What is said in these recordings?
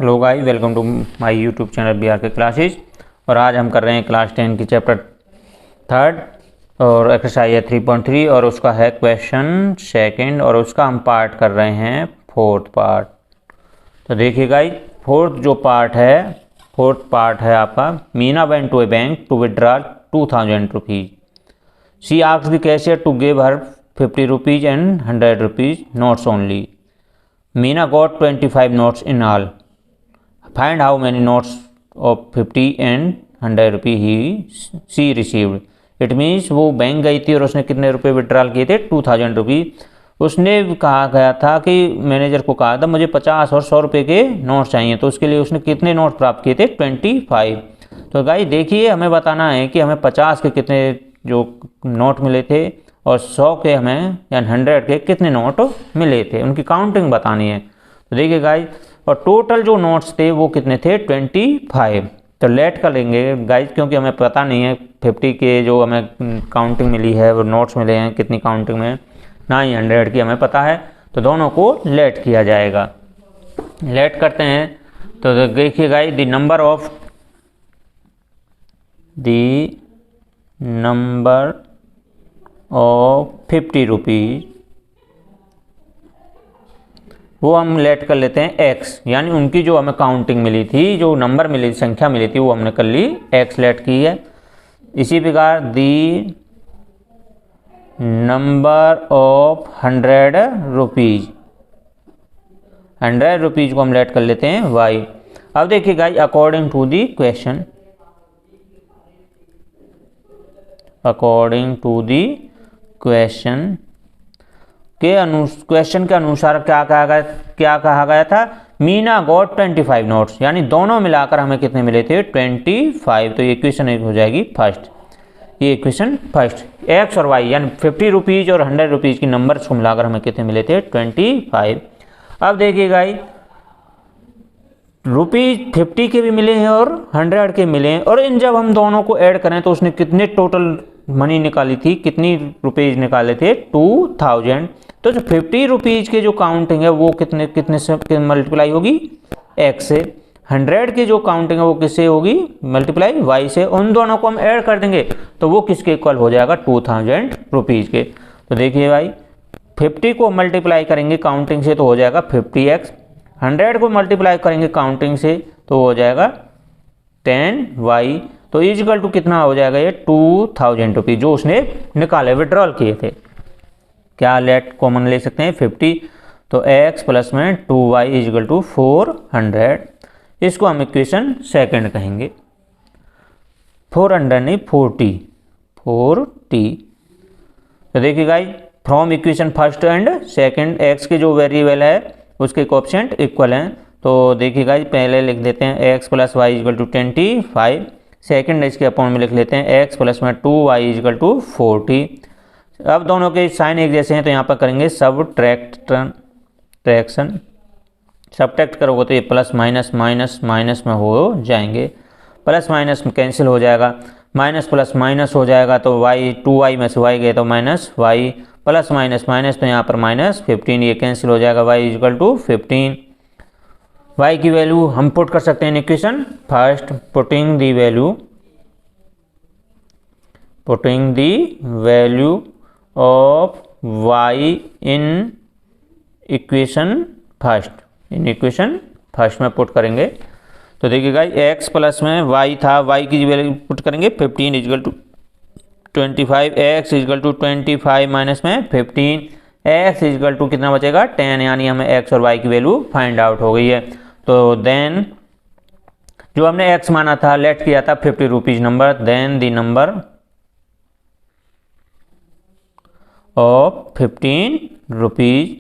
Hello guys, welcome to my YouTube channel B R K classes. और आज हम कर रहे हैं क्लास 10 की चैप्टर थर्ड और एक्सरसाइज है 3.3 और उसका है क्वेश्चन सेकंड और उसका हम पार्ट कर रहे हैं फोर्थ पार्ट। तो देखिए गाइस, फोर्थ पार्ट है आपका। Meena went to a bank to withdraw 2000 rupees. She asked the cashier to give her 50 rupees and 100 rupees notes only. Meena got 25 notes in all. Find how many notes of 50 and 100 रुपये she received. It means वो bank गई थी और उसने कितने रुपए withdrawal किए थे? 2000 रुपीज़। उसने कहा गया था कि मैनेजर को कहा था मुझे 50 और 100 रुपये के नोट्स चाहिए, तो उसके लिए उसने कितने नोट प्राप्त किए थे? 25। तो गाइस देखिए, हमें बताना है कि हमें 50 के कितने जो नोट मिले थे और 100 के हमें या 100 के कितने नोट मिले थे, उनकी काउंटिंग बतानी है। तो देखिए गाइस, और टोटल जो नोट्स थे वो कितने थे? 25। तो लेट कर लेंगे गाइस, क्योंकि हमें पता नहीं है 50 के जो हमें काउंटिंग मिली है वो नोट्स मिले हैं कितनी काउंटिंग में, ना ही 100 की हमें पता है, तो दोनों को लेट किया जाएगा। लेट करते हैं। तो देखिए guys, the number of 50 rupees वो हम लेट कर लेते हैं एक्स, यानी उनकी जो हमें काउंटिंग मिली थी, जो नंबर मिली, संख्या मिली थी, वो हमने कर ली एक्स लेट की है। इसी प्रकार the number of 100 rupees, 100 rupees को हम लेट कर लेते हैं वाई। अब देखिए guys, according to the question, question के अनुसार क्या कहा गया था? मीना गॉट 25 नोट्स, यानी दोनों मिलाकर हमें कितने मिले थे? 25। तो ये इक्वेशन हो जाएगी फर्स्ट। ये इक्वेशन फर्स्ट, एक्स और वाई यानी 50 रुपीज़ और 100 रुपीज़ की नंबर्स को मिलाकर हमें कितने मिले थे? 25। अब देखिएगा, रुपीज़ 50 के भी मिले हैं और 100 के मिले हैं, और इन जब हम दोनों को ऐड करें तो उसने कितने टोटल मनी निकाली थी, कितनी रुपीज़ निकाले थे? 2000। तो जो 50 रुपीज़ के जो काउंटिंग है वो कितने से मल्टीप्लाई होगी? एक्स से। 100 की जो काउंटिंग है वो किससे होगी? मल्टीप्लाई वाई से। उन दोनों को हम ऐड कर देंगे तो वो किसके इक्वल हो जाएगा? 2000 रुपीज़ के। तो देखिए भाई, 50 को मल्टीप्लाई करेंगे काउंटिंग से तो हो जाएगा 50x, 100 को मल्टीप्लाई करेंगे काउंटिंग से तो हो जाएगा 10y। तो इजिकल टू कितना हो जाएगा? ये 2000 रुपीज़ जो उसने निकाले, विड्रॉल किए थे। क्या लेट कॉमन ले सकते हैं? 50। तो x प्लस में 2y इजिकल टू 400। इसको हम इक्वेशन सेकंड कहेंगे। 400 नहीं, 40। तो देखिए guys, from equation first and second x के जो वेरिएबल है उसके कोएफिशिएंट इक्वल हैं। तो देखिए गाइस, पहले लिख देते हैं x plus Y equal to 25। Second इसके अपॉन में लिख लेते हैं x प्लस में 2y इजिकल टू 40। अब दोनों के साइन एक जैसे हैं तो यहाँ पर करेंगे सब्ट्रैक्शन। सब्ट्रैक्ट करोगे तो ये प्लस माइनस माइनस माइनस में हो जाएंगे, प्लस माइनस में कैंसिल हो जाएगा, माइनस प्लस माइनस हो जाएगा, तो y 2y में से y गए तो minus y, plus minus minus तो यहाँ पर माइनस 15, ये कैंसिल हो जाएगा, y इजिकल टू 15। y की वैल्यू हम पुट कर सकते हैं in equation first, putting the value of y in equation first में पुट करेंगे। तो देखिए गाइस, x प्लस में y था, y की वैल्यू पुट करेंगे 15 equal to 25, x equal to 25 minus में 15, x इजिकल टू कितना बचेगा? 10, यानी हमें x और y की वैल्यू फाइंड आउट हो गई है। तो देन जो हमने x माना था, लेट किया था 50 rupees number, then the number of 15 rupees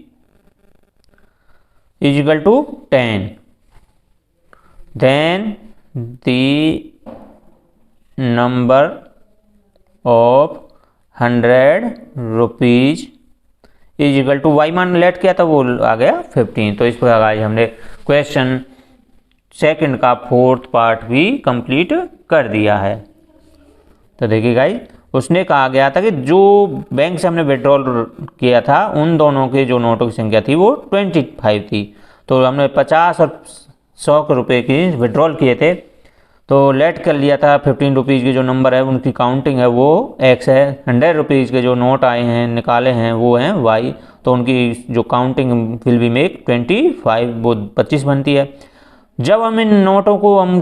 equal to 10, then the number of 100 rupees equal to Y मान लेट किया था वो आ गया 15। तो इस प्रकार आज हमने क्वेश्चन सेकंड का फोर्थ पार्ट भी कंप्लीट कर दिया है। तो देखिए गाइस, उसने कहा गया था कि जो बैंक से हमने विड्रॉल किया था उन दोनों के जो नोटों की संख्या थी वो 25 थी। तो हमने 50 और 100 रुपये की विड्रॉल किए थे, तो लेट कर लिया था 15 रुपीज़ के जो नंबर है उनकी काउंटिंग है वो एक्स है, 100 रुपीज़ के जो नोट आए हैं निकाले हैं वो हैं वाई, तो उनकी जो काउंटिंग विल बी मेक 25, वो 25 बनती है। जब हम इन नोटों को हम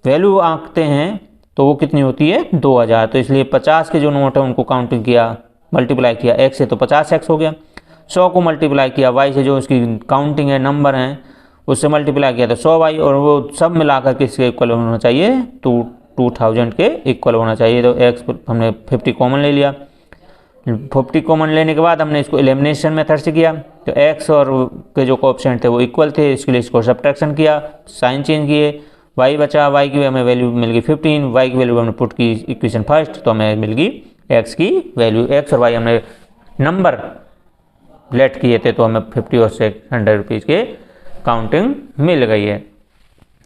वैल्यू आंकते हैं तो वो कितनी होती है 2000, तो इसलिए 50 के जो नोट है उनको काउंटिंग किया, मल्टीप्लाई किया एक्स से तो 50x हो गया, 100 को मल्टीप्लाई किया वाई से जो उसकी काउंटिंग है नंबर हैं उससे मल्टीप्लाई किया तो 100y, और वो सब मिलाकर किसके इक्वल होना चाहिए 2000 के इक्वल होना चाहिए। तो x हमने 50 कॉमन ले लिया, 50 कॉमन लेने के बाद हमने इसको एलिमिनेशन मेथड से किया, तो x और के जो कोएफिशिएंट थे वो इक्वल थे, इसके लिए इसको सब्ट्रैक्शन किया, साइन चेंज किए, y बचा, y की हमें वैल्यू मिल गई 15, y की वैल्यू हमने पुट की इक्वेशन फर्स्ट तो हमें मिल गई x की वैल्यू, x और y हमने नंबर लेट किए थे तो हमें 50 और 100 रुपीज़ के काउंटिंग मिल गई है।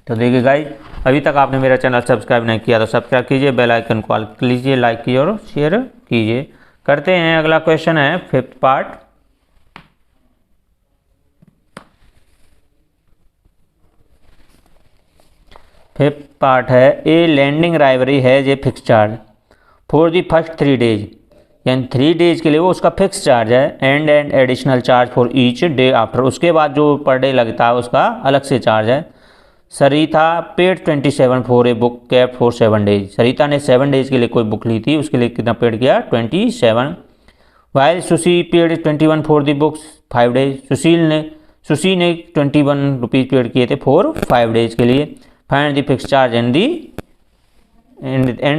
तो देखिए गाइस, अभी तक आपने मेरा चैनल सब्सक्राइब नहीं किया तो सब्सक्राइब कीजिए, बेल आइकन को ऑल कीजिए, लाइक कीजिए और शेयर कीजिए। करते हैं अगला क्वेश्चन है फिफ्थ पार्ट। फिफ्थ पार्ट है ए लैंडिंग लाइब्रेरी है जे fix charge for the first 3 days, यानी 3 डेज के लिए वो उसका फिक्स चार्ज है, and additional charge for each day after, उसके बाद जो पर डे लगता है उसका अलग से चार्ज है। Sarita paid 27 for a book kept for 7 days, Sarita ने 7 डेज के लिए कोई बुक ली थी, उसके लिए कितना पेड किया 27। While sushi paid 21 for the books 5 days, sushi ने 21 रुपीज़ पेड किए थे फॉर 5 डेज के लिए। Find the fix charge and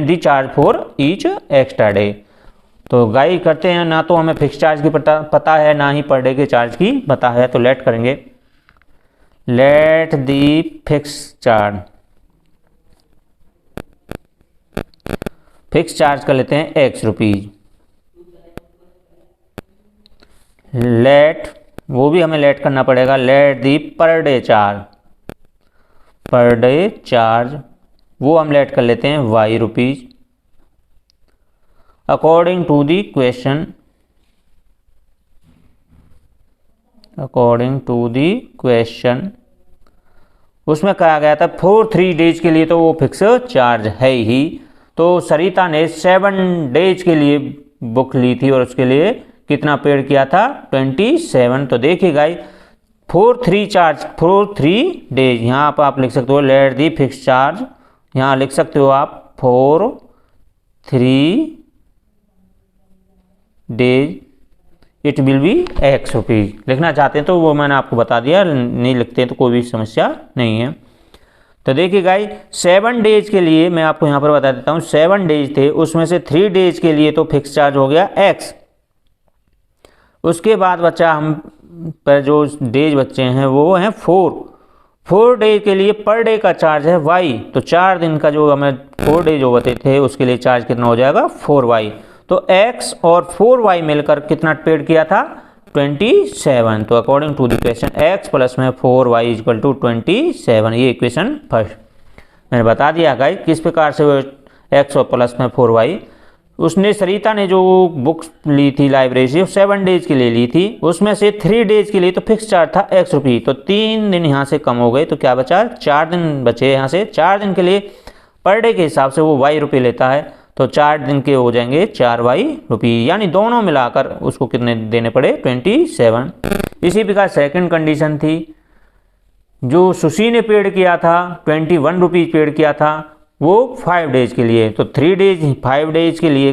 the charge for each extra day. तो गाइड करते हैं, ना तो हमें फिक्स चार्ज की पता है ना ही पर डे के चार्ज की पता है, तो लेट करेंगे, let the fix charge, fix charge कर लेते हैं x रुपीज, लेट वो भी हमें लेट करना पड़ेगा, let the per day charge, per day charge वो हम लेट कर लेते हैं y rupees. According to the question, according to the question उसमें कहा गया था फॉर 3 डेज के लिए तो वो फिक्स चार्ज है ही, तो सरिता ने 7 डेज के लिए बुक ली थी और उसके लिए कितना पेड किया था 27। तो देखिए गाइस, फॉर 3 डेज, यहाँ पर आप लिख सकते हो लेट दी फिक्स चार्ज, यहाँ लिख सकते हो आप for 3 days it will be x rupees, लिखना चाहते हैं तो वो मैंने आपको बता दिया, नहीं लिखते हैं तो कोई भी समस्या नहीं है। तो देखिए गाइस, 7 डेज के लिए मैं आपको यहाँ पर बता देता हूँ, 7 डेज थे उसमें से 3 डेज के लिए तो फिक्स चार्ज हो गया x, उसके बाद बच्चा हम पर जो डेज बच्चे हैं वो हैं 4 डेज के लिए पर डे का चार्ज है y, तो 4 दिन का जो हमें 4 डेज जो बते थे उसके लिए चार्ज कितना हो जाएगा 4y, तो x और 4y मिलकर कितना पेड किया था 27। तो according to the question x plus में 4y इक्वल टू 27, ये इक्वेशन फर्स्ट मैंने बता दिया गाइस किस प्रकार से वो x और प्लस में 4y। उसने सरिता ने जो बुक्स ली थी लाइब्रेरी से 7 डेज के लिए ली थी, उसमें से 3 डेज के लिए तो फिक्स चार्ज था x रुपये, तो 3 दिन यहाँ से कम हो गए, तो क्या बचा 4 दिन बचे यहाँ से, 4 दिन के लिए पर डे के हिसाब से वो y रुपये लेता है, तो 4 दिन के हो जाएंगे 4y रुपये, यानी दोनों मिलाकर उसको कितने देने पड़े 27। इसी प्रकार सेकंड कंडीशन थी, जो सुशी ने पेड किया था 21 रुपीज़ पेड किया था वो 5 डेज के लिए, तो 5 डेज के लिए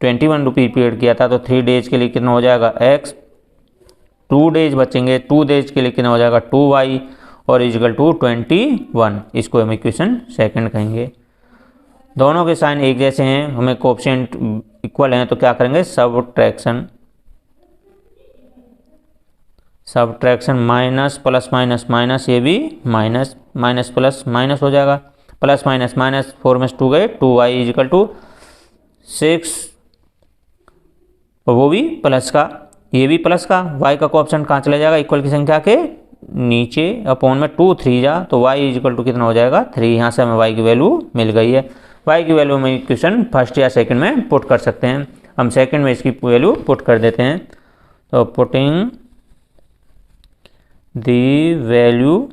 21 रुपीज़ पेड किया था, तो 3 डेज के लिए कितना हो जाएगा x, 2 डेज बचेंगे, 2 डेज के लिए कितना हो जाएगा 2y और इक्वल टू 21, इसको हम इक्वेशन सेकंड कहेंगे। दोनों के साइन एक जैसे हैं, हमें कोएफिशिएंट इक्वल हैं, तो क्या करेंगे subtraction minus plus minus minus, ये भी माइनस माइनस प्लस माइनस हो जाएगा, प्लस माइनस माइनस 4 में 2 गए, 2y इक्वल टू 6, और वो भी प्लस का, ये भी प्लस का, y का कोएफिशिएंट कहाँ चला जाएगा इक्वल की संख्या के नीचे, अपॉन में 2 3 जा, तो y इक्वल टू कितना हो जाएगा 3, यहाँ से हमें y की वैल्यू मिल गई है। y की वैल्यू में इक्वेशन फर्स्ट या सेकंड में पुट कर सकते हैं, हम सेकंड में इसकी वैल्यू पुट कर देते हैं, तो putting the value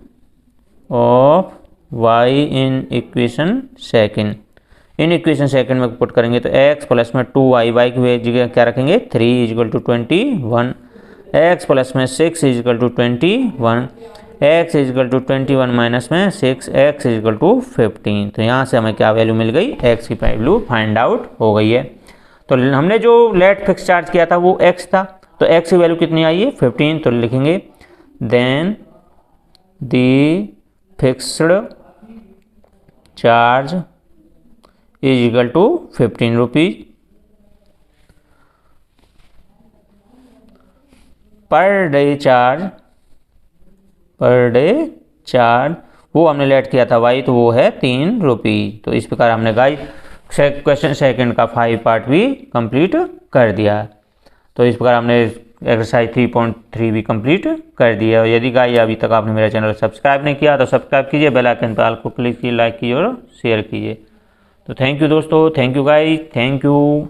of Y in equation second. In equation second में पुट करेंगे तो x प्लस में 2y, वाई की जगह क्या रखेंगे 3 इजकल टू 21, x प्लस में 6 equal to 21, x equal to 21 minus में 6, x इजकल टू 15। तो यहाँ से हमें क्या वैल्यू मिल गई, x की वैल्यू फाइंड आउट हो गई है। तो हमने जो लेट फिक्स चार्ज किया था वो x था, तो x की वैल्यू कितनी आई है 15। तो लिखेंगे then the fixed charge is equal to 15 rupees per day charge वो हमने लेट किया था वाई, तो वो है 3 रुपीज। तो इस प्रकार हमने गाइस क्वेश्चन सेकंड का 5 पार्ट भी कंप्लीट कर दिया। तो इस प्रकार हमने एक्सरसाइज 3.3 भी कंप्लीट कर दिया। यदि गाइस अभी तक आपने मेरा चैनल सब्सक्राइब नहीं किया तो सब्सक्राइब कीजिए, बेल आइकन पर ऑल को क्लिक कीजिए, लाइक कीजिए और शेयर कीजिए। तो थैंक यू दोस्तों, thank you guys, thank you.